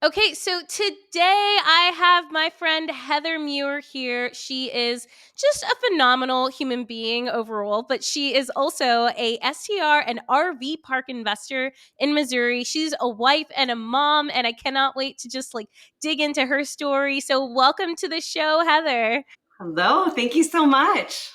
Okay, so today I have my friend Heather Meuer here. She is just a phenomenal human being overall, but she is also a STR and RV park investor in Missouri. She's a wife and a mom, and I cannot wait to just dig into her story. So, welcome to the show, Heather. Hello, thank you so much.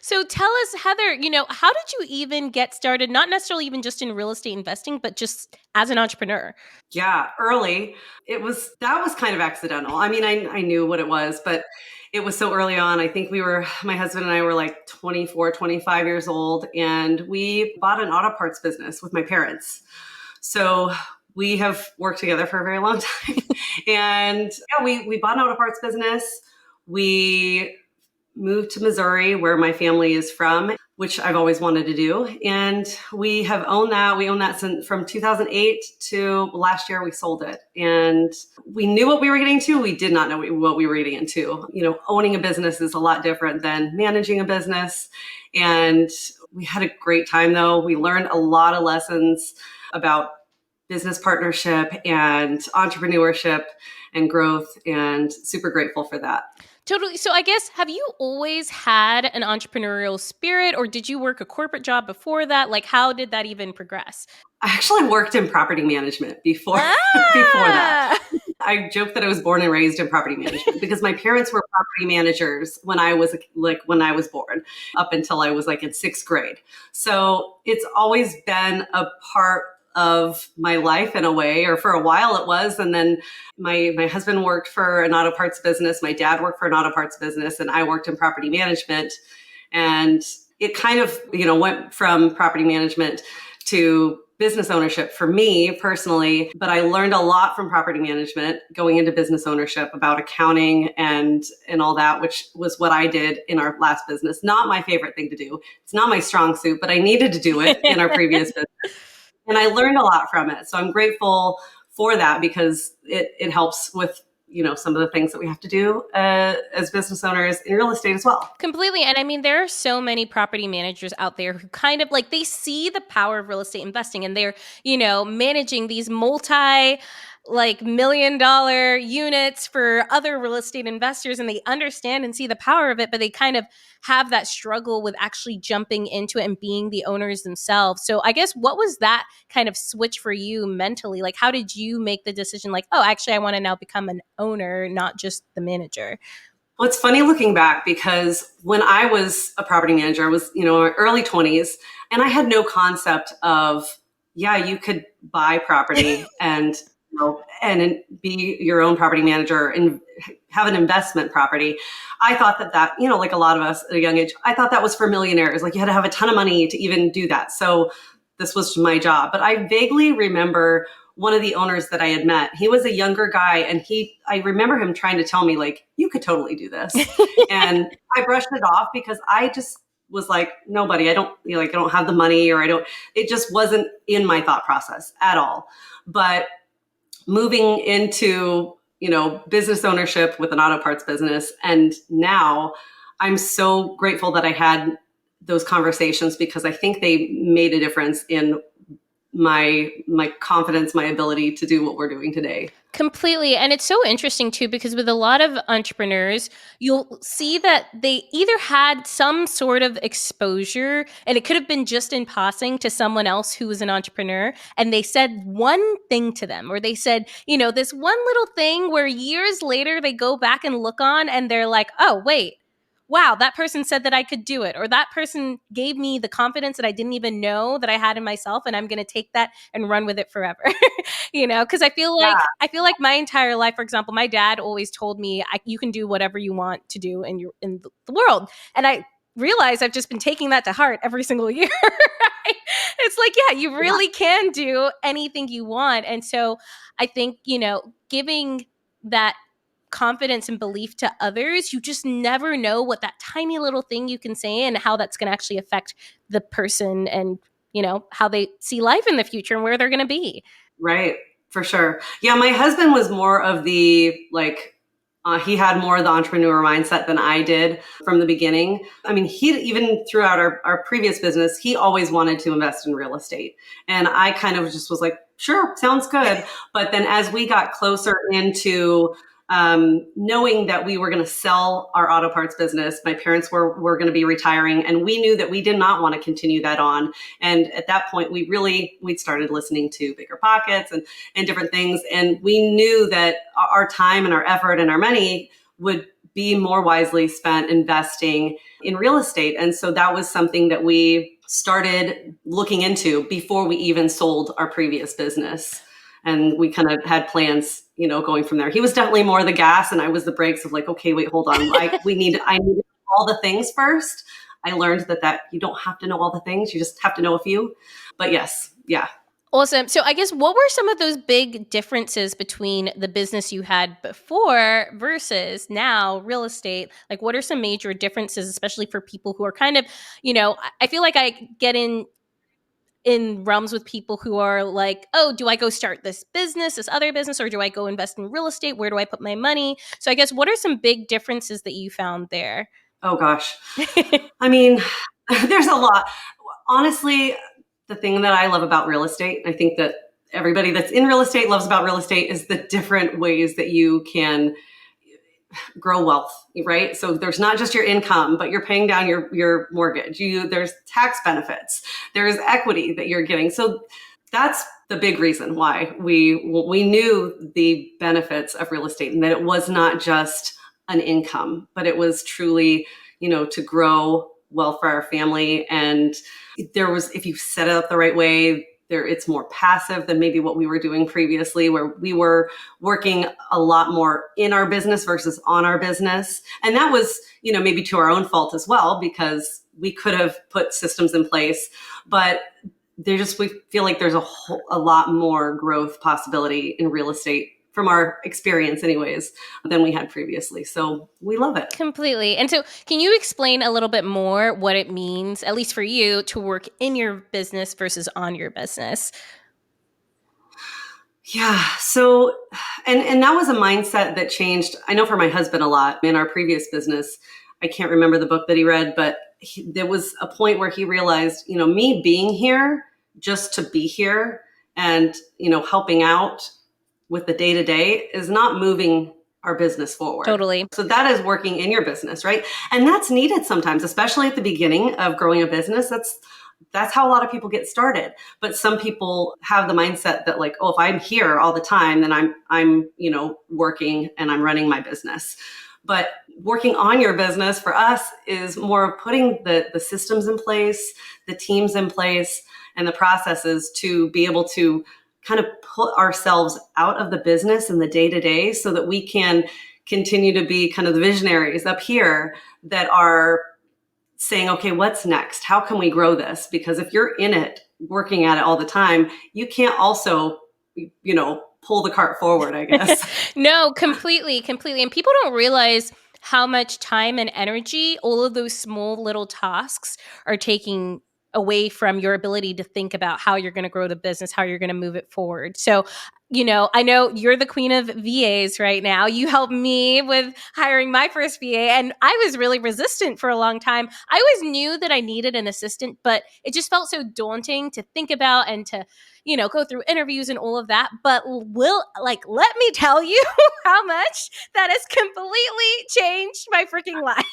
So tell us, Heather, how did you even get started? Not necessarily even just in real estate investing, but just as an entrepreneur. Yeah, early. That was kind of accidental. I mean, I knew what it was, but it was so early on. I think my husband and I were like 24, 25 years old, and we bought an auto parts business with my parents. So we have worked together for a very long time. And yeah, we bought an auto parts business. We moved to Missouri, where my family is from, which I've always wanted to do. And we have owned that. We owned that since from 2008 to last year we sold it. And we knew what we were getting into. We did not know what we were getting into. Owning a business is a lot different than managing a business. And we had a great time though. We learned a lot of lessons about business partnership and entrepreneurship and growth, and super grateful for that. Totally. So I guess, have you always had an entrepreneurial spirit, or did you work a corporate job before that? How did that even progress? I actually worked in property management before before that. Ah! I joke that I was born and raised in property management because my parents were property managers when I was born, up until I was in sixth grade. So it's always been a part of my life in a way, or for a while it was. And then my husband worked for an auto parts business. My dad worked for an auto parts business, and I worked in property management. And it kind of, went from property management to business ownership for me personally, but I learned a lot from property management going into business ownership about accounting and all that, which was what I did in our last business. Not my favorite thing to do. It's not my strong suit, but I needed to do it in our previous business. And I learned a lot from it. So I'm grateful for that, because it helps with some of the things that we have to do as business owners in real estate as well. Completely. And I mean, there are so many property managers out there who kind of they see the power of real estate investing, and they're, managing these multi $1 million units for other real estate investors, and they understand and see the power of it, but they kind of have that struggle with actually jumping into it and being the owners themselves. So I guess, what was that kind of switch for you mentally? How did you make the decision, oh, actually I want to now become an owner, not just the manager? Well, it's funny looking back, because when I was a property manager, I was, early 20s, and I had no concept of, yeah, you could buy property and, and be your own property manager and have an investment property. I thought that, like a lot of us at a young age, I thought that was for millionaires. You had to have a ton of money to even do that. So this was my job. But I vaguely remember one of the owners that I had met. He was a younger guy, and I remember him trying to tell me, you could totally do this. And I brushed it off, because I just was like, nobody, I don't have the money, or it just wasn't in my thought process at all. But moving into, business ownership with an auto parts business, and now I'm so grateful that I had those conversations, because I think they made a difference in my confidence, my ability to do what we're doing today. Completely. And it's so interesting too, because with a lot of entrepreneurs, you'll see that they either had some sort of exposure, and it could have been just in passing, to someone else who was an entrepreneur, and they said one thing to them, or they said, this one little thing where years later they go back and look on, and they're like, oh, wait, wow, that person said that I could do it, or that person gave me the confidence that I didn't even know that I had in myself, and I'm going to take that and run with it forever. Because Yeah. I feel like my entire life, for example, my dad always told me, you can do whatever you want to do in the world, and I realize I've just been taking that to heart every single year. Right? It's yeah, you really can do anything you want. And so I think, giving that confidence and belief to others, you just never know what that tiny little thing you can say and how that's going to actually affect the person, and how they see life in the future and where they're going to be. Right. For sure. Yeah. My husband was more of the He had more of the entrepreneur mindset than I did from the beginning. I mean, he even throughout our previous business, he always wanted to invest in real estate. And I kind of just was like, sure, sounds good. But then as we got closer into knowing that we were going to sell our auto parts business, my parents were going to be retiring, and we knew that we did not want to continue that on. And at that point, we'd started listening to Bigger Pockets and different things, and we knew that our time and our effort and our money would be more wisely spent investing in real estate. And so that was something that we started looking into before we even sold our previous business. And we kind of had plans, going from there. He was definitely more the gas and I was the brakes of like, okay, wait, hold on. I need all the things first. I learned that you don't have to know all the things. You just have to know a few. But yes, yeah. Awesome. So I guess what were some of those big differences between the business you had before versus now real estate? Like what are some major differences, especially for people who are kind of, I feel like I get in realms with people who are like, oh, do I go start this other business, or do I go invest in real estate? Where do I put my money? So I guess what are some big differences that you found there? Oh gosh. I mean, there's a lot. Honestly, the thing that I love about real estate, I think that everybody that's in real estate loves about real estate, is the different ways that you can grow wealth, right? So there's not just your income, but you're paying down your mortgage. There's tax benefits. There's equity that you're getting. So that's the big reason why we knew the benefits of real estate, and that it was not just an income, but it was truly, to grow wealth for our family. And if you set it up the right way, it's more passive than maybe what we were doing previously, where we were working a lot more in our business versus on our business. And that was, maybe to our own fault as well, because we could have put systems in place, but we feel like there's a lot more growth possibility in real estate from our experience anyways, than we had previously. So we love it. Completely. And so can you explain a little bit more what it means, at least for you, to work in your business versus on your business? Yeah. So, and that was a mindset that changed. I know for my husband a lot in our previous business. I can't remember the book that he read, but there was a point where he realized, me being here just to be here and, helping out with the day-to-day is not moving our business forward. Totally. So that is working in your business, right? And that's needed sometimes, especially at the beginning of growing a business. That's how a lot of people get started. But some people have the mindset that like, oh, if I'm here all the time, then I'm working and I'm running my business. But working on your business for us is more putting the systems in place, the teams in place, and the processes to be able to kind of put ourselves out of the business and the day-to-day so that we can continue to be kind of the visionaries up here that are saying, okay, what's next? How can we grow this? Because if you're in it, working at it all the time, you can't also, pull the cart forward, I guess. No, completely. And people don't realize how much time and energy all of those small little tasks are taking away from your ability to think about how you're going to grow the business, how you're going to move it forward. So, I know you're the queen of VAs right now. You helped me with hiring my first VA, and I was really resistant for a long time. I always knew that I needed an assistant, but it just felt so daunting to think about and to, go through interviews and all of that. But let me tell you how much that has completely changed my freaking life.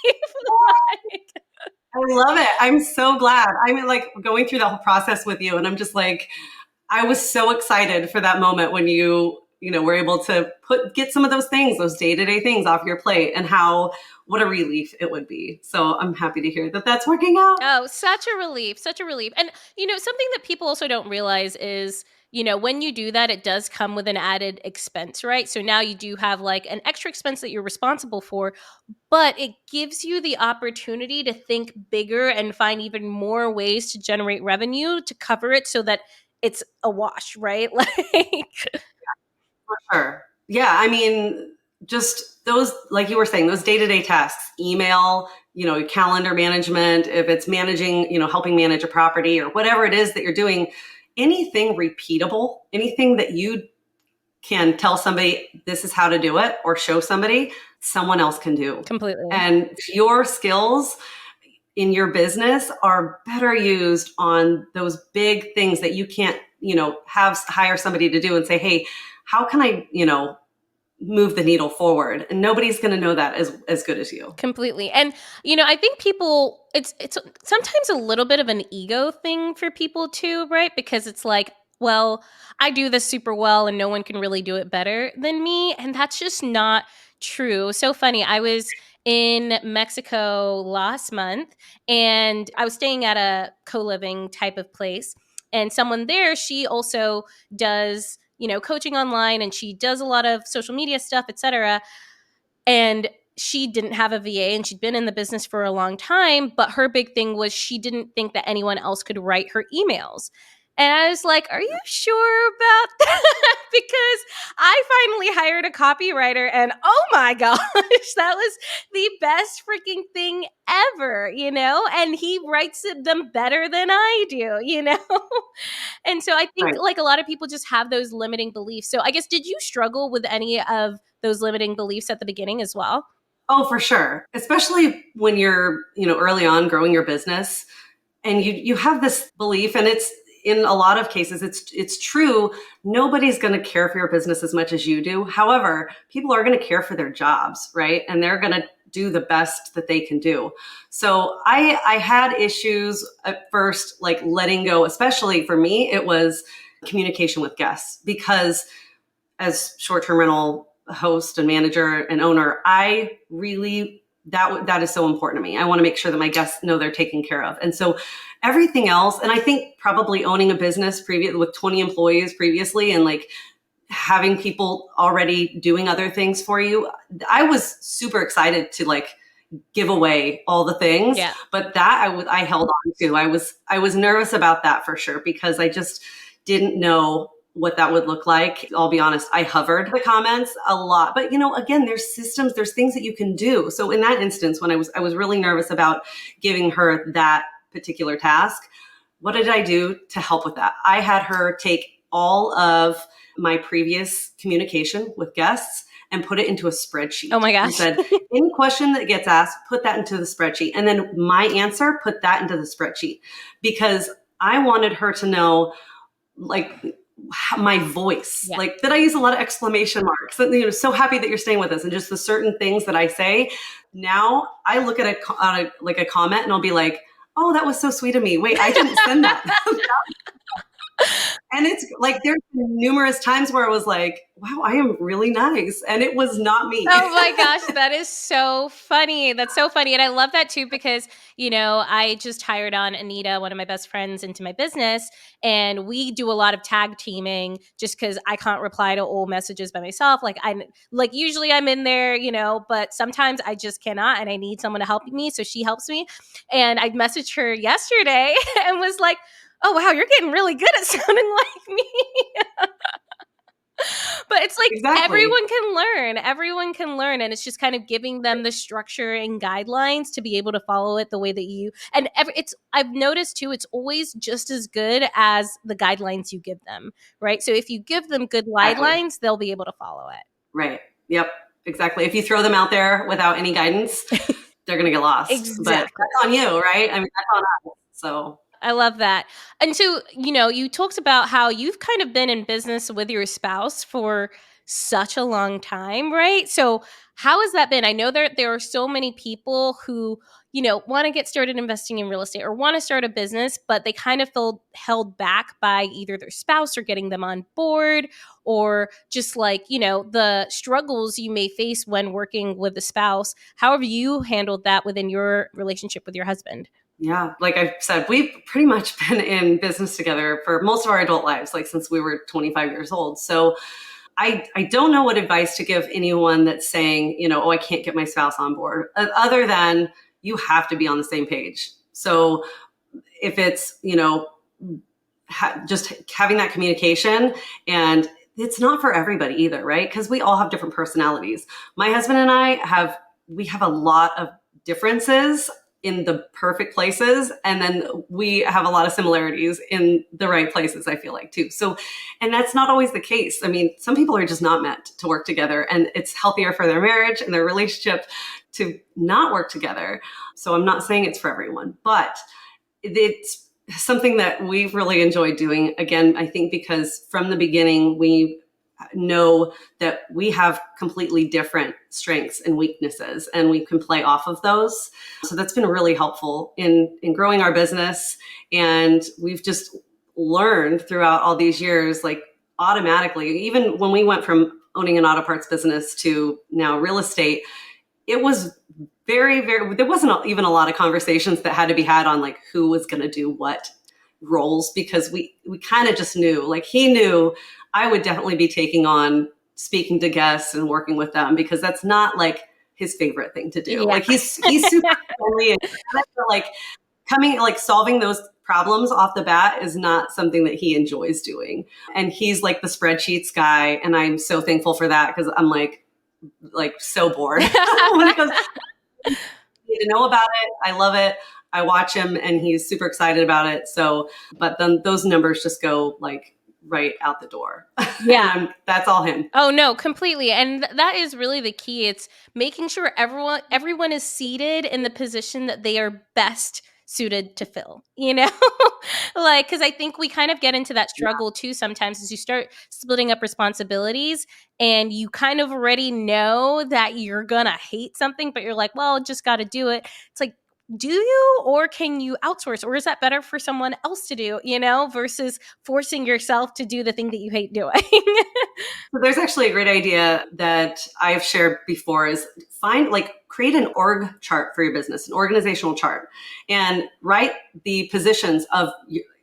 I love it. I'm so glad. I'm like going through the whole process with you, and I'm just like, I was so excited for that moment when you were able to get some of those things, those day-to-day things off your plate, and what a relief it would be. So I'm happy to hear that that's working out. Oh, such a relief, such a relief. And, something that people also don't realize is, when you do that, it does come with an added expense, right? So now you do have like an extra expense that you're responsible for, but it gives you the opportunity to think bigger and find even more ways to generate revenue to cover it so that it's a wash, right? For sure. Yeah. I mean, just those, like you were saying, those day-to-day tasks, email, calendar management, if it's managing, helping manage a property or whatever it is that you're doing, anything repeatable, anything that you can tell somebody this is how to do it or show somebody, someone else can do. Completely. And your skills in your business are better used on those big things that you can't, hire somebody to do and say, hey, how can I, move the needle forward? And nobody's going to know that as good as you. Completely. And I think people, it's sometimes a little bit of an ego thing for people too, right? Because it's like, well, I do this super well and no one can really do it better than me, and that's just not true. So funny. I was in Mexico last month and I was staying at a co-living type of place, and someone there, she also does, coaching online, and she does a lot of social media stuff, etc. And she didn't have a VA and she'd been in the business for a long time, but her big thing was she didn't think that anyone else could write her emails. And I was like, are you sure about that? Because I finally hired a copywriter and oh my gosh, that was the best freaking thing ever, and he writes them better than I do. And so I think Right. like a lot of people just have those limiting beliefs. So I guess, did you struggle with any of those limiting beliefs at the beginning as well? Oh, for sure. Especially when you're, early on growing your business and you have this belief, and it's in a lot of cases, it's true. Nobody's going to care for your business as much as you do. However, people are going to care for their jobs, right? And they're going to do the best that they can do. So I had issues at first, like letting go, especially for me, it was communication with guests, because as short-term rental host and manager and owner, I really, that is so important to me. I want to make sure that my guests know they're taken care of. And so everything else, and I think probably owning a business with 20 employees previously and like having people already doing other things for you, I was super excited to like give away all the things. Yeah. But that I held on to. I was nervous about that for sure, because I just didn't know what that would look like. I'll be honest, I hovered the comments a lot. But again, there's systems, there's things that you can do. So in that instance, when I was really nervous about giving her that particular task, what did I do to help with that? I had her take all of my previous communication with guests and put it into a spreadsheet. Oh my gosh. And said, any question that gets asked, put that into the spreadsheet. And then my answer, put that into the spreadsheet, because I wanted her to know, like, my voice, like that I use a lot of exclamation marks. And, so happy that you're staying with us, and just the certain things that I say. Now I look at a comment and I'll be like, oh, that was so sweet of me. Wait, I didn't send that. And it's like, there's numerous times where I was like, wow, I am really nice. And it was not me. Oh my gosh, that is so funny. That's so funny. And I love that too, because, I just hired on Anita, one of my best friends, into my business. And we do a lot of tag teaming just because I can't reply to old messages by myself. Usually I'm in there, but sometimes I just cannot, and I need someone to help me. So she helps me. And I messaged her yesterday and was like, oh, wow, you're getting really good at sounding like me. But it's like, exactly. Everyone can learn. And it's just kind of giving them the structure and guidelines to be able to follow it the way that you, and I've noticed too, it's always just as good as the guidelines you give them, right? So if you give them good guidelines, they'll be able to follow it. Right. Yep. Exactly. If you throw them out there without any guidance, they're going to get lost. Exactly. But that's on you, right? I mean, that's on us. So I love that. And so, you talked about how you've kind of been in business with your spouse for such a long time, right? So how has that been? I know there are so many people who, want to get started investing in real estate or want to start a business, but they kind of feel held back by either their spouse or getting them on board, or just like, the struggles you may face when working with a spouse. How have you handled that within your relationship with your husband? Yeah, like I said, we've pretty much been in business together for most of our adult lives, like since we were 25 years old. So I don't know what advice to give anyone that's saying, oh, I can't get my spouse on board, other than you have to be on the same page. So if it's, just having that communication, and it's not for everybody either, right? Because we all have different personalities. My husband and I we have a lot of differences in the perfect places, and then we have a lot of similarities in the right places, I feel like, too. So, and that's not always the case. I mean, some people are just not meant to work together, and it's healthier for their marriage and their relationship to not work together. So I'm not saying it's for everyone, but it's something that we've really enjoyed doing. Again, I think because from the beginning, we know that we have completely different strengths and weaknesses, and we can play off of those. So that's been really helpful in growing our business. And we've just learned throughout all these years, like automatically, even when we went from owning an auto parts business to now real estate, it was there wasn't even a lot of conversations that had to be had on like who was going to do what roles, because we kind of just knew, like he knew I would definitely be taking on speaking to guests and working with them, because that's not like his favorite thing to do. Yeah. Like he's super friendly, and like coming, like solving those problems off the bat is not something that he enjoys doing. And he's like the spreadsheets guy, and I'm so thankful for that, because I'm like so bored when it goes, you need to know about it. I love it. I watch him and he's super excited about it. So, but then those numbers just go like right out the door. Yeah. That's all him. Oh no, completely. And that is really the key. It's making sure everyone is seated in the position that they are best suited to fill, you know? Like, cuz I think we kind of get into that struggle too sometimes as you start splitting up responsibilities and you kind of already know that you're going to hate something, but you're like, well, just got to do it. It's like, do you, or can you outsource, or is that better for someone else to do, you know, versus forcing yourself to do the thing that you hate doing? So there's actually a great idea that I've shared before, is create an org chart for your business, an organizational chart, and write the positions of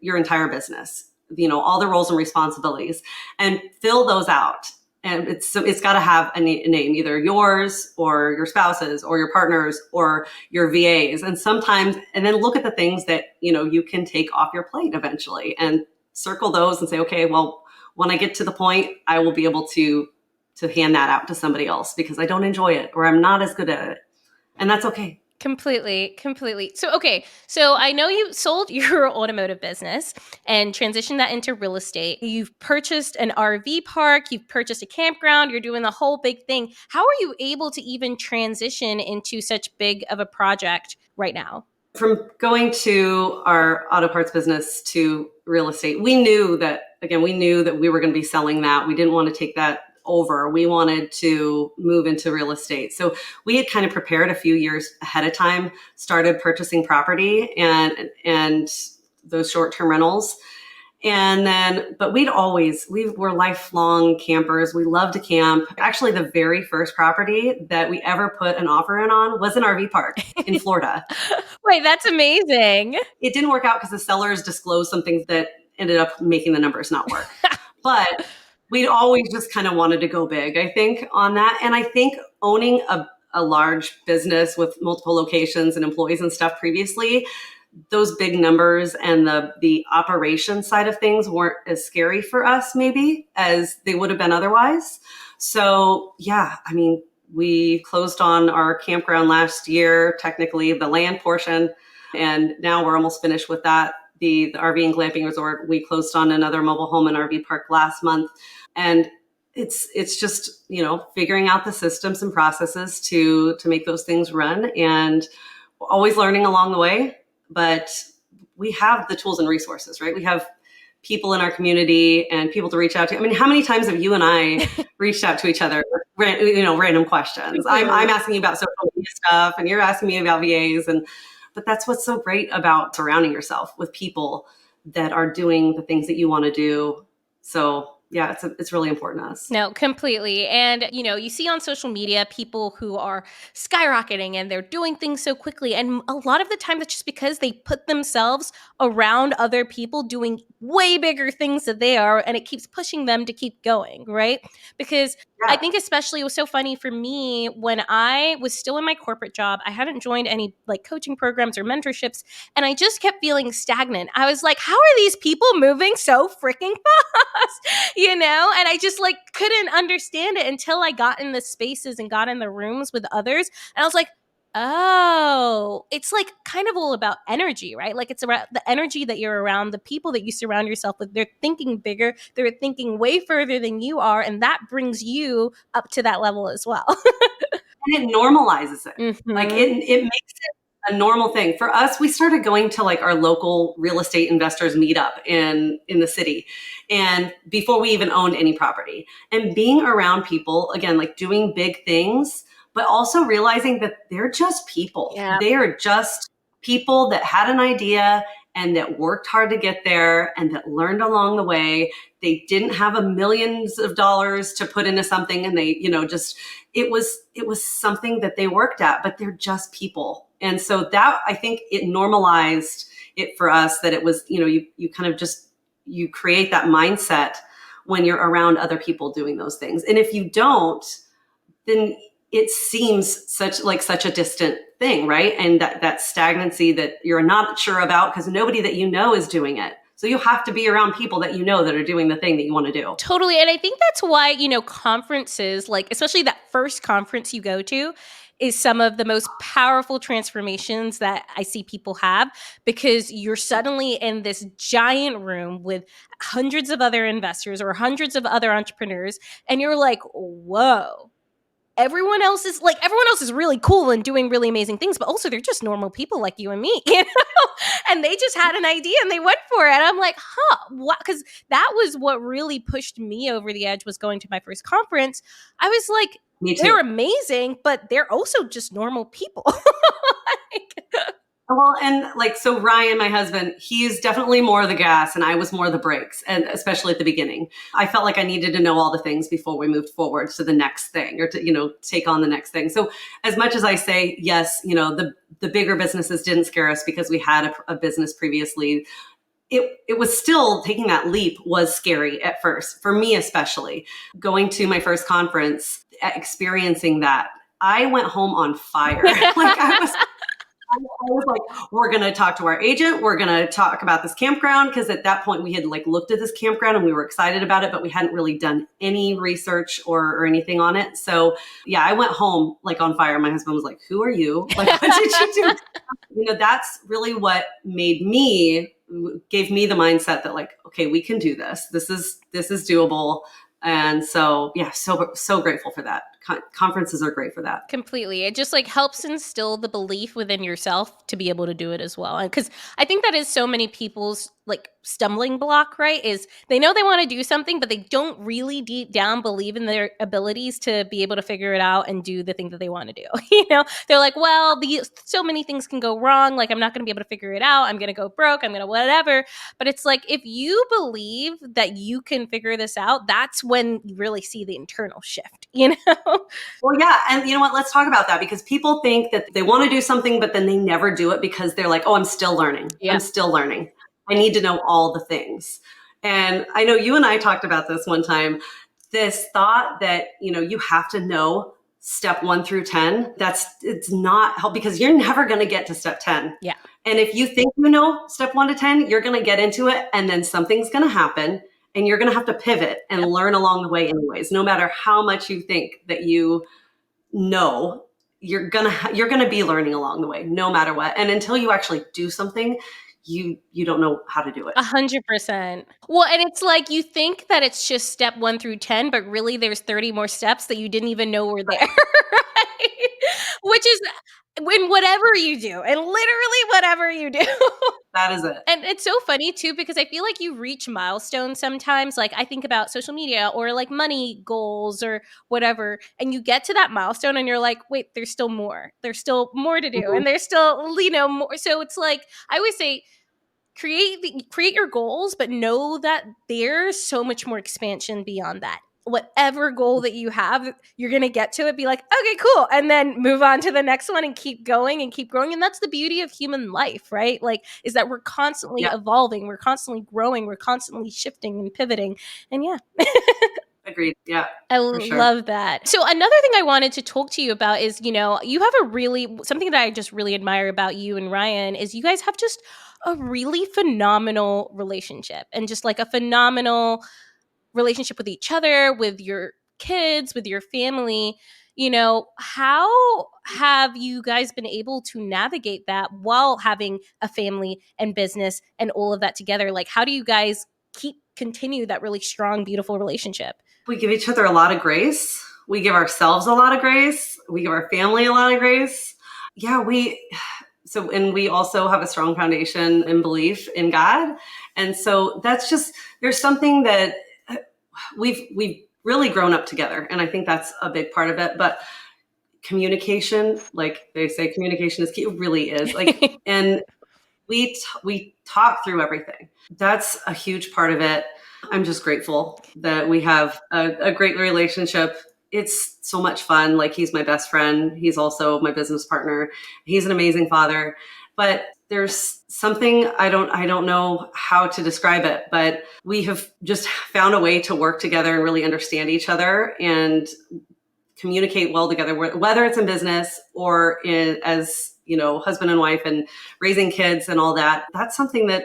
your entire business, all the roles and responsibilities, and fill those out. And it's got to have a name, either yours or your spouse's or your partner's or your VA's. And then look at the things that, you can take off your plate eventually, and circle those and say, okay, well, when I get to the point, I will be able to hand that out to somebody else because I don't enjoy it or I'm not as good at it. And that's okay. Completely. So, okay. So I know you sold your automotive business and transitioned that into real estate. You've purchased an RV park, you've purchased a campground, you're doing the whole big thing. How are you able to even transition into such big of a project right now? From going to our auto parts business to real estate, we knew that we were going to be selling that. We didn't want to take that over. We wanted to move into real estate. So we had kind of prepared a few years ahead of time, started purchasing property and those short-term rentals. And then, but we were lifelong campers. We loved to camp. Actually, the very first property that we ever put an offer in on was an RV park in Florida. Wait, that's amazing. It didn't work out because the sellers disclosed some things that ended up making the numbers not work. But we'd always just kind of wanted to go big, I think, on that. And I think owning a large business with multiple locations and employees and stuff previously, those big numbers and the operation side of things weren't as scary for us maybe as they would have been otherwise. So yeah, I mean, we closed on our campground last year, technically the land portion, and now we're almost finished with that. The RV and glamping resort, we closed on another mobile home and RV park last month. And it's just, figuring out the systems and processes to make those things run, and always learning along the way. But we have the tools and resources, right? We have people in our community and people to reach out to. I mean, how many times have you and I reached out to each other with random questions? I'm asking you about social media stuff and you're asking me about VAs. But that's what's so great about surrounding yourself with people that are doing the things that you want to do. So yeah, it's really important to us. No, completely. And, you see on social media people who are skyrocketing and they're doing things so quickly. And a lot of the time, that's just because they put themselves around other people doing way bigger things than they are. And it keeps pushing them to keep going, right? Because I think especially it was so funny for me when I was still in my corporate job. I hadn't joined any like coaching programs or mentorships, and I just kept feeling stagnant. I was like, how are these people moving so freaking fast? And I just like couldn't understand it until I got in the spaces and got in the rooms with others. And I was like, Oh, it's like kind of all about energy, right? Like it's about the energy that you're around, the people that you surround yourself with. They're thinking bigger, they're thinking way further than you are, and that brings you up to that level as well. And it normalizes it. Like Mm-hmm. it makes it a normal thing. For us, we started going to like our local real estate investors meetup in the city. And before we even owned any property. And being around people, again, like doing big things, but also realizing that they're just people. Yeah. They are just people that had an idea and that worked hard to get there and that learned along the way. They didn't have a millions of dollars to put into something, and they, just it was something that they worked at, but they're just people. And so that, I think, it normalized it for us, that it was, you kind of just, you create that mindset when you're around other people doing those things. And if you don't, then it seems such a distant thing, right? And that stagnancy that you're not sure about because nobody that you know is doing it. So you have to be around people that you know that are doing the thing that you want to do. Totally. And I think that's why, conferences, like especially that first conference you go to, is some of the most powerful transformations that I see people have, because you're suddenly in this giant room with hundreds of other investors or hundreds of other entrepreneurs. And you're like, whoa, everyone else is really cool and doing really amazing things, but also they're just normal people like you and me, and they just had an idea and they went for it. And I'm like, what? Because that was what really pushed me over the edge, was going to my first conference. I was like, Me too. they're amazing, but they're also just normal people. Like, Well, and like, so Ryan, my husband, he's definitely more of the gas and I was more of the brakes. And especially at the beginning, I felt like I needed to know all the things before we moved forward to the next thing, or to, take on the next thing. So as much as I say, yes, the bigger businesses didn't scare us because we had a business previously. It was still, taking that leap was scary at first, for me, especially going to my first conference, experiencing that. I went home on fire. Like I was like, we're going to talk to our agent. We're going to talk about this campground. Because at that point we had like looked at this campground and we were excited about it, but we hadn't really done any research or anything on it. So yeah, I went home like on fire. My husband was like, who are you? Like, what did you do? That's really what gave me the mindset that like, okay, we can do this. This is doable. And so, yeah, so grateful for that. Conferences are great for that. Completely. It just like helps instill the belief within yourself to be able to do it as well. And because I think that is so many people's like stumbling block, right? Is they know they want to do something, but they don't really deep down believe in their abilities to be able to figure it out and do the thing that they want to do. They're like, well, so many things can go wrong. Like, I'm not going to be able to figure it out. I'm going to go broke. I'm going to whatever. But it's like, if you believe that you can figure this out, that's when you really see the internal shift. Well, yeah. And you know what? Let's talk about that, because people think that they want to do something, but then they never do it because they're like, oh, I'm still learning. Yeah. I'm still learning. I need to know all the things. And I know you and I talked about this one time, this thought that, you have to know step 1 through 10. It's not help, because you're never going to get to step 10. Yeah. And if you think you know step 1 to 10, you're going to get into it and then something's going to happen. And you're going to have to pivot and learn along the way anyways. No matter how much you think that you know, you're going to be learning along the way, no matter what. And until you actually do something, you don't know how to do it. 100%. Well, and it's like you think that it's just step 1 through 10, but really there's 30 more steps that you didn't even know were there. Right? Which is in whatever you do, and literally whatever you do. That is it. And it's so funny too, because I feel like you reach milestones sometimes. Like I think about social media or like money goals or whatever, and you get to that milestone and you're like, wait, there's still more. There's still more to do. Mhm. And there's still, more. So it's like, I always say, create your goals, but know that there's so much more expansion beyond that. Whatever goal that you have, you're going to get to it, be like, okay, cool. And then move on to the next one and keep going and keep growing. And that's the beauty of human life, right? Like, is that we're constantly evolving, we're constantly growing, we're constantly shifting and pivoting. And yeah. Agreed. Yeah. I sure. love that. So another thing I wanted to talk to you about is, you have something that I just really admire about you and Ryan is you guys have just a really phenomenal relationship, and just like a phenomenal relationship with each other, with your kids, with your family. How have you guys been able to navigate that while having a family and business and all of that together? Like, how do you guys continue that really strong, beautiful relationship? We give each other a lot of grace. We give ourselves a lot of grace. We give our family a lot of grace. Yeah, and we also have a strong foundation and belief in God. And so that's just, there's something that we've really grown up together. And I think that's a big part of it. But communication, like they say, communication is key. It really is. Like, and we talk through everything. That's a huge part of it. I'm just grateful that we have a great relationship. It's so much fun. Like, he's my best friend. He's also my business partner. He's an amazing father. But there's something, I don't know how to describe it, but we have just found a way to work together and really understand each other and communicate well together, whether it's in business or as husband and wife and raising kids and all that. That's something that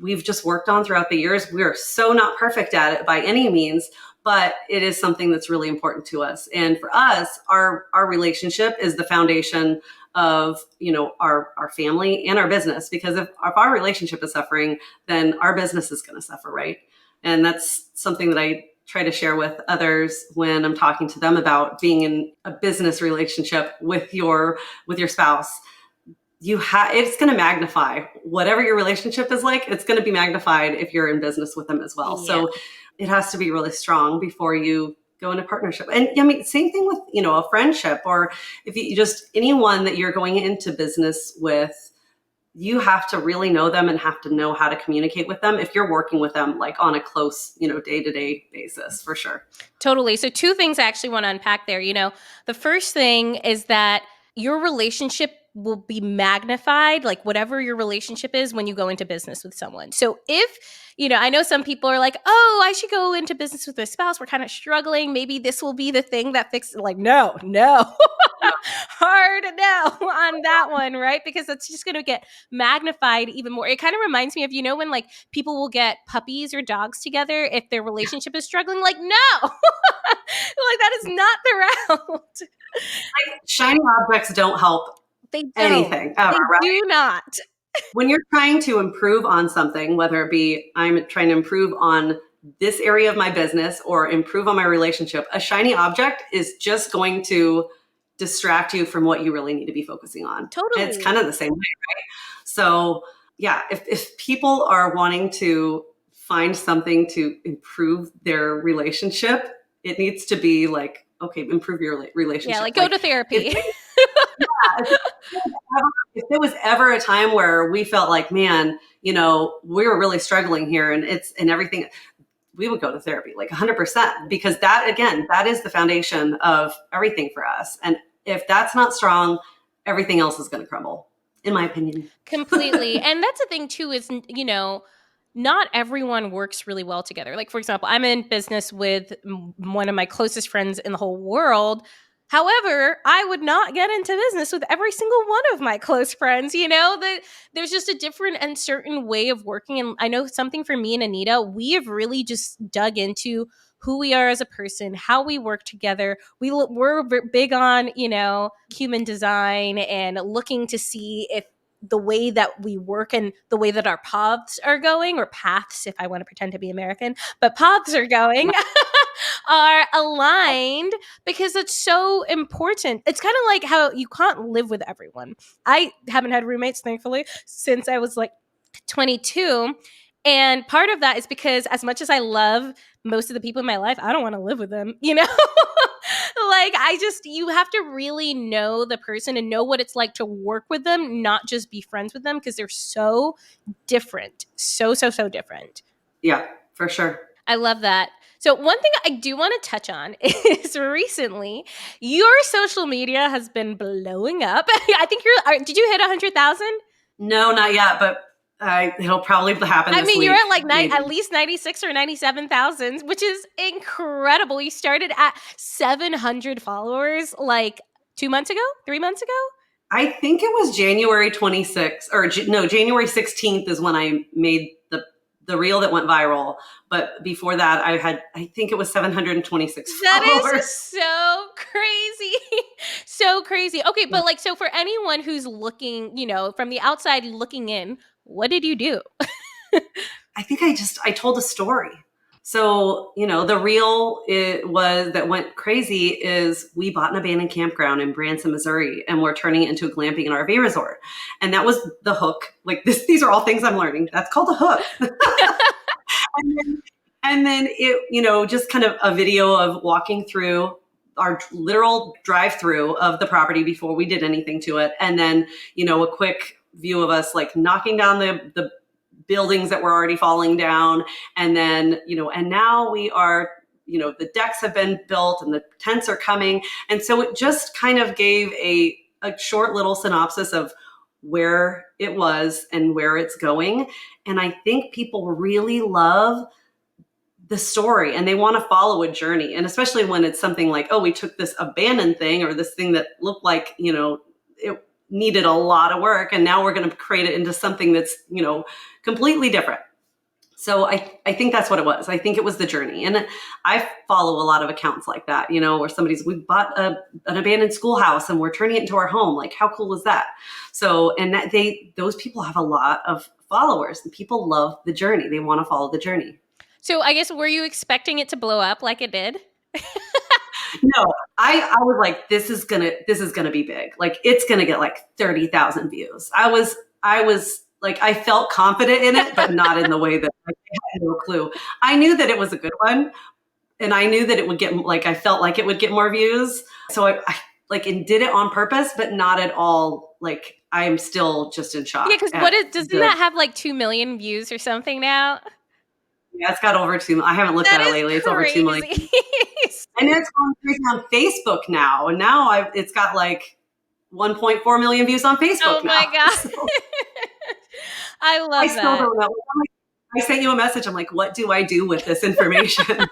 we've just worked on throughout the years. We're so not perfect at it by any means, but it is something that's really important to us. And for us, our relationship is the foundation of our family and our business, because if our relationship is suffering, then our business is going to suffer, right? And that's something that I try to share with others when I'm talking to them about being in a business relationship with your spouse. It's going to magnify whatever your relationship is like. It's going to be magnified if you're in business with them as well. Yeah. So it has to be really strong before you go into partnership. And I mean, same thing with, a friendship, or if you just anyone that you're going into business with, you have to really know them and have to know how to communicate with them if you're working with them like on a close, day-to-day basis, for sure. Totally. So 2 things I actually want to unpack there. The first thing is that your relationship will be magnified, like whatever your relationship is, when you go into business with someone. So if, I know some people are like, oh, I should go into business with my spouse. We're kind of struggling. Maybe this will be the thing that fixes it. Like, no. Hard no on that one, right? Because it's just going to get magnified even more. It kind of reminds me of, when like people will get puppies or dogs together if their relationship is struggling. Like, no, like that is not the route. Like, shiny objects don't help. They don't. Anything ever, they right? do not. When you're trying to improve on something, whether it be I'm trying to improve on this area of my business or improve on my relationship, a shiny object is just going to distract you from what you really need to be focusing on. Totally. And it's kind of the same way, right? So yeah, if people are wanting to find something to improve their relationship, it needs to be like, okay, improve your relationship. Yeah, like go to therapy. If there was ever a time where we felt like, man, we were really struggling here and everything, we would go to therapy, like 100%, because that is the foundation of everything for us. And if that's not strong, everything else is going to crumble, in my opinion. Completely. And that's the thing too, is, not everyone works really well together. Like, for example, I'm in business with one of my closest friends in the whole world. However, I would not get into business with every single one of my close friends. There's just a different and certain way of working. And I know something for me and Anita, we have really just dug into who we are as a person, how we work together. We're big on, human design and looking to see if the way that we work and the way that our paths are going, or paths, if I want to pretend to be American, but paths are going, are aligned, because it's so important. It's kind of like how you can't live with everyone. I haven't had roommates, thankfully, since I was like 22. And part of that is because as much as I love most of the people in my life, I don't want to live with them, Like, you have to really know the person and know what it's like to work with them, not just be friends with them, because they're so different. So different. Yeah, for sure. I love that. So one thing I do want to touch on is recently your social media has been blowing up. I think did you hit 100,000? No, not yet, but it'll probably happen this week. You're at like at least 96 or 97,000, which is incredible. You started at 700 followers like 2 months ago, 3 months ago? I think it was January 26th, or no, January 16th is when I made the the reel that went viral. But before that, I think it was 726 That is followers. so crazy. So crazy. Okay, but like, so for anyone who's looking, from the outside looking in, what did you do? I think I told a story. So, the reel that went crazy is we bought an abandoned campground in Branson, Missouri, and we're turning it into a glamping and RV resort. And that was the hook. Like these are all things I'm learning. That's called a hook. and then it, just kind of a video of walking through our literal drive-through of the property before we did anything to it. And then, a quick view of us like knocking down the buildings that were already falling down. And then, and now we are, the decks have been built and the tents are coming. And so it just kind of gave a short little synopsis of where it was and where it's going. And I think people really love the story and they want to follow a journey. And especially when it's something like, oh, we took this abandoned thing or this thing that looked like, it needed a lot of work. And now we're going to create it into something that's, completely different. So I think that's what it was. I think it was the journey. And I follow a lot of accounts like that, where we bought an abandoned schoolhouse and we're turning it into our home. Like, how cool is that? So, and those people have a lot of followers and people love the journey. They want to follow the journey. So I guess, were you expecting it to blow up like it did? No, I was like, this is gonna be big. Like, it's gonna get like 30,000 views. I was like, I felt confident in it, but not in the way that I had no clue. I knew that it was a good one, and I knew that it would get I felt like it would get more views. So I like and did it on purpose, but not at all. Like, I am still just in shock. Yeah, because doesn't that have like 2 million views or something now? Yeah, it's got over 2 million. I haven't looked at it lately. It's over 2 million. And it's going crazy on Facebook now. And now it's got like 1.4 million views on Facebook now. Oh my God. So, I love that. I still don't know. I sent you a message. I'm like, what do I do with this information?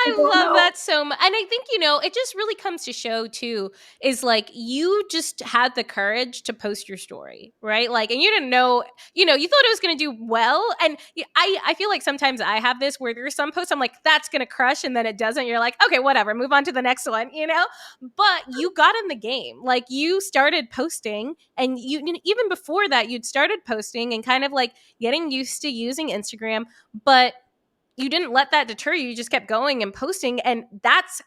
I love that so much. And I think, it just really comes to show too, is like, you just had the courage to post your story, right? Like, and you didn't know, you thought it was going to do well. And I feel like sometimes I have this where there's some posts I'm like, that's going to crush. And then it doesn't. You're like, okay, whatever, move on to the next one, but you got in the game. Like, you started posting, and even before that, you'd started posting and kind of like getting used to using Instagram, but you didn't let that deter you. You just kept going and posting. And that's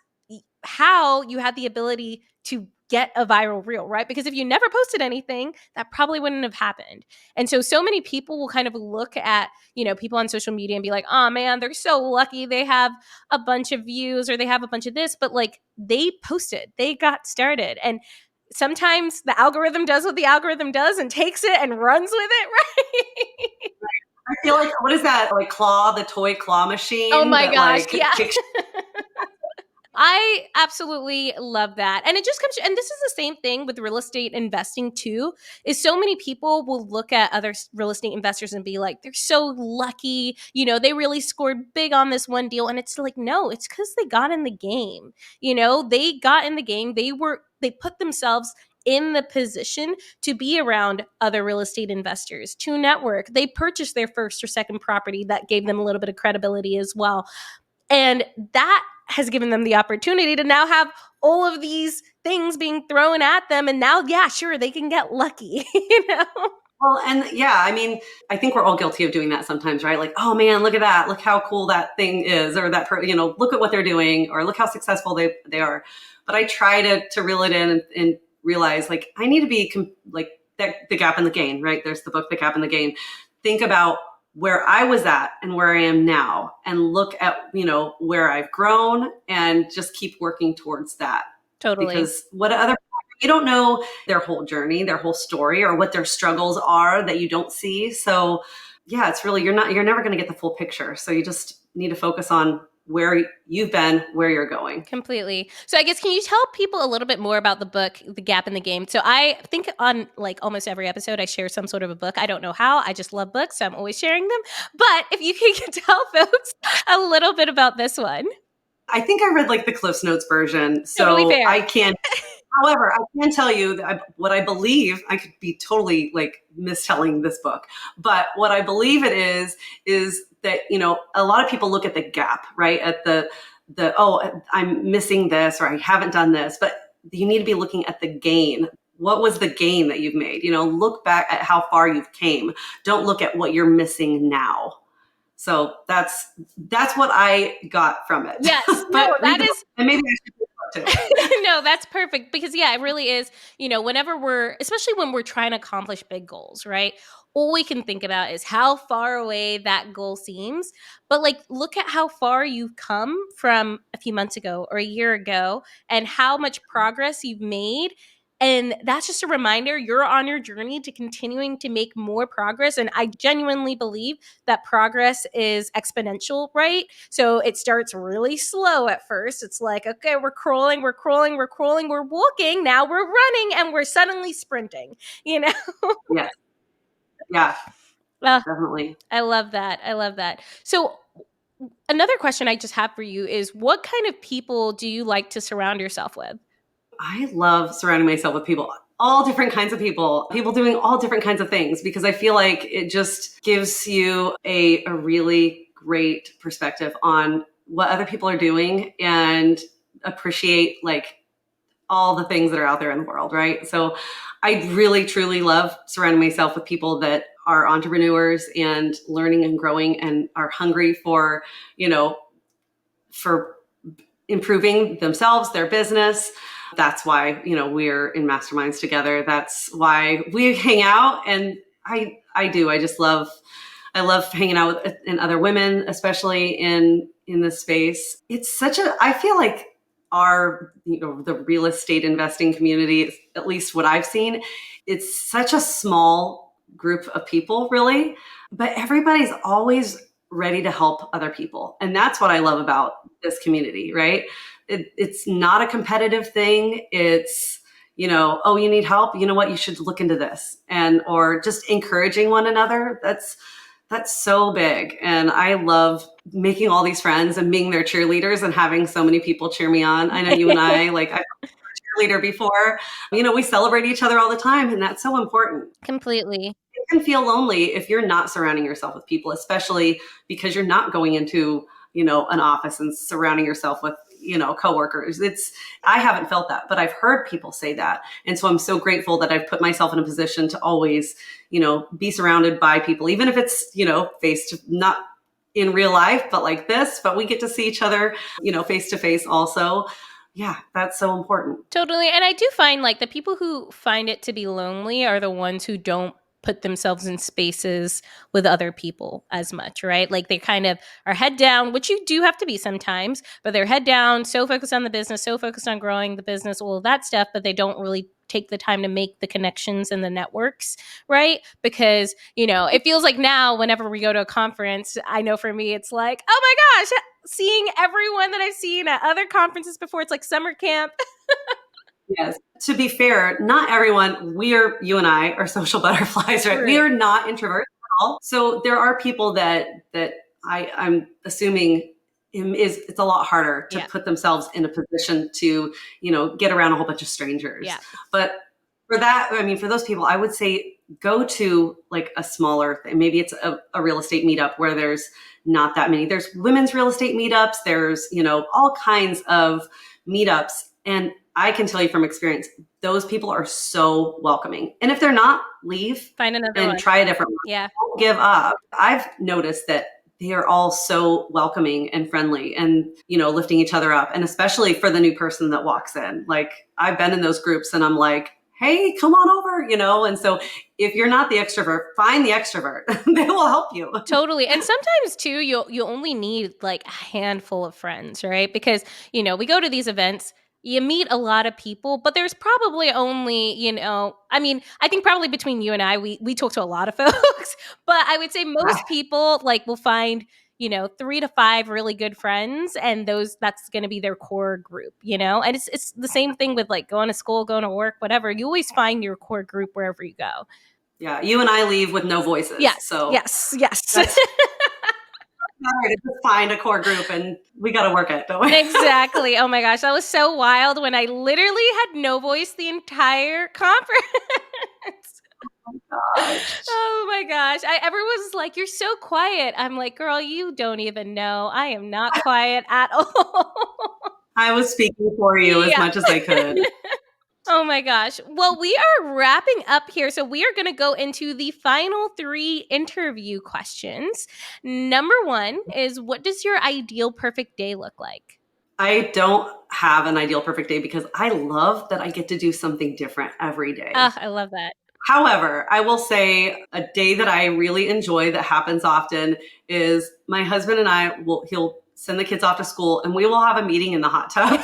how you had the ability to get a viral reel, right? Because if you never posted anything, that probably wouldn't have happened. And so many people will kind of look at, people on social media and be like, oh man, they're so lucky. They have a bunch of views or they have a bunch of this, but like, they posted, they got started. And sometimes the algorithm does what the algorithm does and takes it and runs with it, right? I feel like, what is that? Like the toy claw machine? Oh my gosh, like, yeah. I absolutely love that. And it just comes, and this is the same thing with real estate investing too, is so many people will look at other real estate investors and be like, they're so lucky, they really scored big on this one deal. And it's like, no, it's because they got in the game. They got in the game. They put themselves in the position to be around other real estate investors, to network. They purchased their first or second property. That gave them a little bit of credibility as well. And that has given them the opportunity to now have all of these things being thrown at them. And now, yeah, sure, they can get lucky, Well, and yeah, I mean, I think we're all guilty of doing that sometimes, right? Like, oh man, look at that. Look how cool that thing is, or that, look at what they're doing, or look how successful they are. But I try to reel it in and realize, like, I need to be like the gap in the gain, right? There's the book, The Gap in the Gain. Think about where I was at and where I am now, and look at, where I've grown, and just keep working towards that. Totally. Because you don't know their whole journey, their whole story, or what their struggles are that you don't see. So yeah, it's really, you're never going to get the full picture. So you just need to focus on where you've been, where you're going. Completely. So I guess, can you tell people a little bit more about the book, The Gap in the Game? So I think on like almost every episode, I share some sort of a book. I don't know how. I just love books, so I'm always sharing them. But if you can tell folks a little bit about this one. I think I read like the Cliff's Notes version. So Totally fair. I can't. However, I can tell you that what I believe, I could be totally like mistelling this book, but what I believe it is that, a lot of people look at the gap, right? At oh, I'm missing this or I haven't done this, but you need to be looking at the gain. What was the gain that you've made? Look back at how far you've came. Don't look at what you're missing now. So that's what I got from it. Yes, no, But read that the book, is and maybe I should read the book too. no, that's perfect because yeah, it really is, whenever especially when we're trying to accomplish big goals, right? All we can think about is how far away that goal seems. But like look at how far you've come from a few months ago or a year ago and how much progress you've made. And that's just a reminder you're on your journey to continuing to make more progress. And I genuinely believe that progress is exponential, right? So it starts really slow at first. It's like, okay, we're crawling, we're crawling, we're crawling, we're walking, now we're running, and we're suddenly sprinting, you know? Yes. Yeah, Uh, definitely. I love that. I love that. So another question I just have for you is what kind of people do you like to surround yourself with? I love surrounding myself with people, all different kinds of people doing all different kinds of things, because I feel like it just gives you a really great perspective on what other people are doing and appreciate like all the things that are out there in the world, right? So I really, truly love surrounding myself with people that are entrepreneurs and learning and growing and are hungry for improving themselves, their business. That's why, we're in masterminds together. That's why we hang out. And I do. I love hanging out with and other women, especially in this space. It's I feel like the real estate investing community, at least what I've seen, it's such a small group of people, really, but everybody's always ready to help other people. And that's what I love about this community, right? It's not a competitive thing. It's, oh, you need help. You know what? You should look into this, or just encouraging one another. That's so big. And I love making all these friends and being their cheerleaders and having so many people cheer me on. I know you and I, like, I was a cheerleader before. We celebrate each other all the time, and that's so important. Completely. It can feel lonely if you're not surrounding yourself with people, especially because you're not going into, an office and surrounding yourself with, coworkers. I haven't felt that, but I've heard people say that. And so I'm so grateful that I've put myself in a position to always, be surrounded by people, even if it's, not in real life, but like this, but we get to see each other, face to face also. Yeah, that's so important. Totally. And I do find like the people who find it to be lonely are the ones who don't put themselves in spaces with other people as much, right? Like they kind of are head down, which you do have to be sometimes, but they're head down, so focused on the business, so focused on growing the business, all of that stuff, but they don't really take the time to make the connections and the networks, right? Because, it feels like now whenever we go to a conference, I know for me, it's like, oh my gosh, seeing everyone that I've seen at other conferences before, it's like summer camp. Yes. To be fair, not everyone, you and I are social butterflies, right? We are not introverts at all. So there are people that I'm assuming it's a lot harder to put themselves in a position to, get around a whole bunch of strangers. Yeah. But for that, I mean, for those people, I would say go to like a smaller thing. Maybe it's a real estate meetup where there's not that many. There's women's real estate meetups. There's, all kinds of meetups. And I can tell you from experience, those people are so welcoming. And if they're not, leave. Find another and one. try a different one. Yeah. Don't give up. I've noticed that they are all so welcoming and friendly and, lifting each other up. And especially for the new person that walks in. Like I've been in those groups and I'm like, hey, come on over, and so if you're not the extrovert, find the extrovert. They will help you. Totally. And sometimes too, you only need like a handful of friends, right? Because, we go to these events, you meet a lot of people, but there's probably only, I think probably between you and I, we talk to a lot of folks, but I would say most people like will find, 3 to 5 really good friends, and that's going to be their core group, and it's the same thing with like going to school, going to work, whatever. You always find your core group wherever you go. Yeah, you and I leave with no voices. Yes, so yes. matter to just find a core group and we got to work it, don't we? Exactly. Oh my gosh, that was so wild when I literally had no voice the entire conference. Gosh. Oh my gosh. Everyone's like, "You're so quiet." I'm like, "Girl, you don't even know. I am not quiet at all." I was speaking for you as Yeah. much as I could. Oh my gosh. Well, we are wrapping up here. So we are going to go into the final 3 interview questions. Number 1 is, what does your ideal perfect day look like? I don't have an ideal perfect day because I love that I get to do something different every day. Ah, I love that. However, I will say a day that I really enjoy that happens often is my husband and he'll send the kids off to school and we will have a meeting in the hot tub.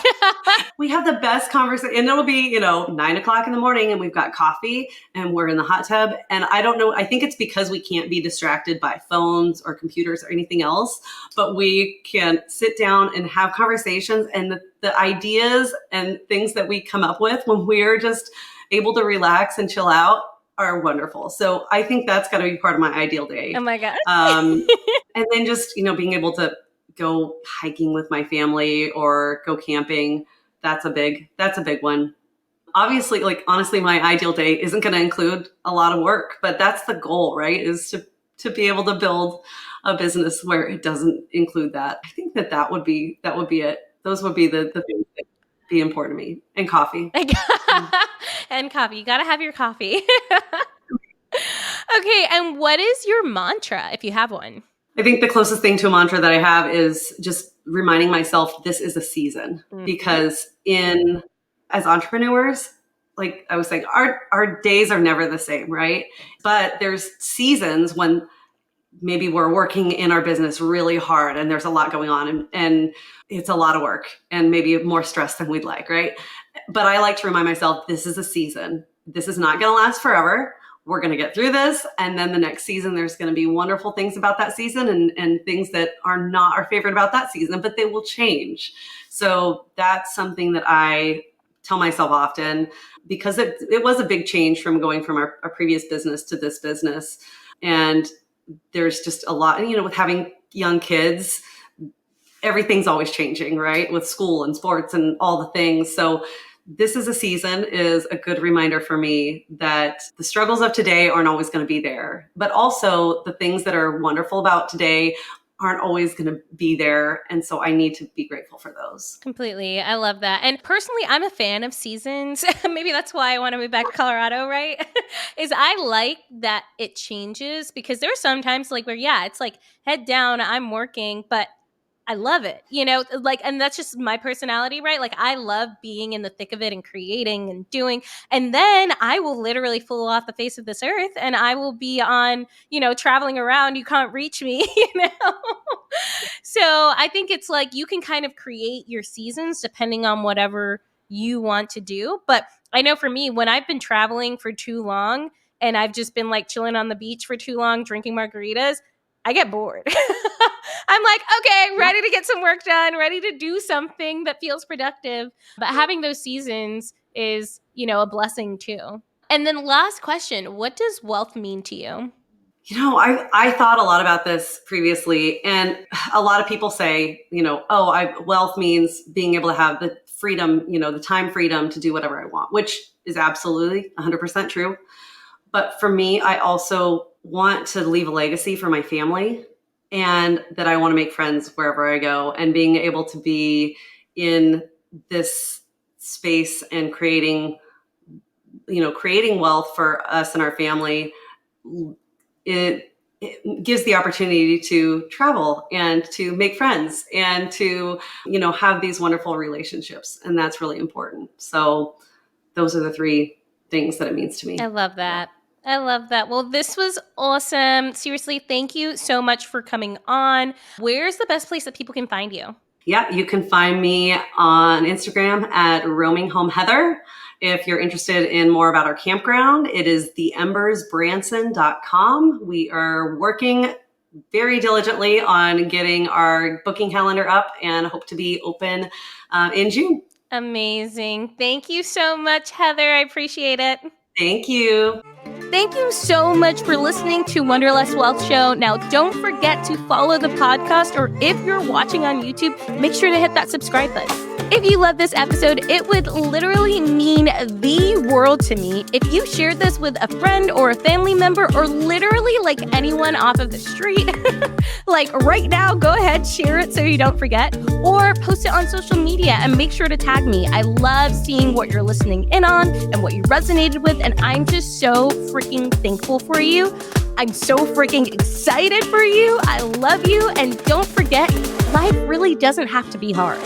We have the best conversation, and it'll be 9 o'clock in the morning and we've got coffee and we're in the hot tub. And I don't know, I think it's because we can't be distracted by phones or computers or anything else, but we can sit down and have conversations, and the ideas and things that we come up with when we're just able to relax and chill out are wonderful. So I think that's got to be part of my ideal day. Oh my gosh. And then just being able to go hiking with my family or go camping, that's a big one. Obviously, like, honestly, my ideal day isn't going to include a lot of work, but that's the goal, right? Is to be able to build a business where it doesn't include that. I think that would be it. Those would be the things that be important to me. And coffee. And coffee. You got to have your coffee. Okay, and what is your mantra, if you have one? I think the closest thing to a mantra that I have is just reminding myself this is a season. Because as entrepreneurs, like I was saying, our days are never the same, right? But there's seasons when maybe we're working in our business really hard and there's a lot going on and it's a lot of work and maybe more stress than we'd like, right? But I like to remind myself, this is a season. This is not going to last forever. We're going to get through this. And then the next season, there's going to be wonderful things about that season and things that are not our favorite about that season, but they will change. So that's something that I tell myself often, because it was a big change from going from our previous business to this business. And there's just a lot, with having young kids, everything's always changing, right? With school and sports and all the things. So this is a season is a good reminder for me that the struggles of today aren't always going to be there, but also the things that are wonderful about today aren't always going to be there. And so I need to be grateful for those. Completely. I love that. And personally, I'm a fan of seasons. Maybe that's why I want to move back to Colorado, right? Is I like that it changes, because there are sometimes like where, yeah, it's like head down, I'm working, but I love it, like, and that's just my personality, right? Like, I love being in the thick of it and creating and doing. And then I will literally fall off the face of this earth and I will be on, traveling around. You can't reach me, So I think it's like you can kind of create your seasons depending on whatever you want to do. But I know for me, when I've been traveling for too long and I've just been like chilling on the beach for too long, drinking margaritas, I get bored. I'm like, okay, ready to get some work done, ready to do something that feels productive. But having those seasons is, a blessing too. And then last question, what does wealth mean to you? I thought a lot about this previously, and a lot of people say, wealth means being able to have the freedom, the time freedom to do whatever I want, which is absolutely 100% true. But for me, I also want to leave a legacy for my family, and that I want to make friends wherever I go, and being able to be in this space and creating wealth for us and our family. It gives the opportunity to travel and to make friends and to, have these wonderful relationships. And that's really important. So those are the 3 things that it means to me. I love that. Yeah. I love that. Well, this was awesome. Seriously, thank you so much for coming on. Where's the best place that people can find you? Yeah, you can find me on Instagram at Roaming Home Heather. If you're interested in more about our campground, it is theembersbranson.com. We are working very diligently on getting our booking calendar up and hope to be open in June. Amazing. Thank you so much, Heather. I appreciate it. Thank you. Thank you so much for listening to Wanderlust Wealth Show. Now, don't forget to follow the podcast, or if you're watching on YouTube, make sure to hit that subscribe button. If you love this episode, it would literally mean the world to me if you shared this with a friend or a family member, or literally like anyone off of the street. Like right now, go ahead, share it so you don't forget, or post it on social media and make sure to tag me. I love seeing what you're listening in on and what you resonated with, and I'm just so freaking thankful for you. I'm so freaking excited for you. I love you, and don't forget, life really doesn't have to be hard.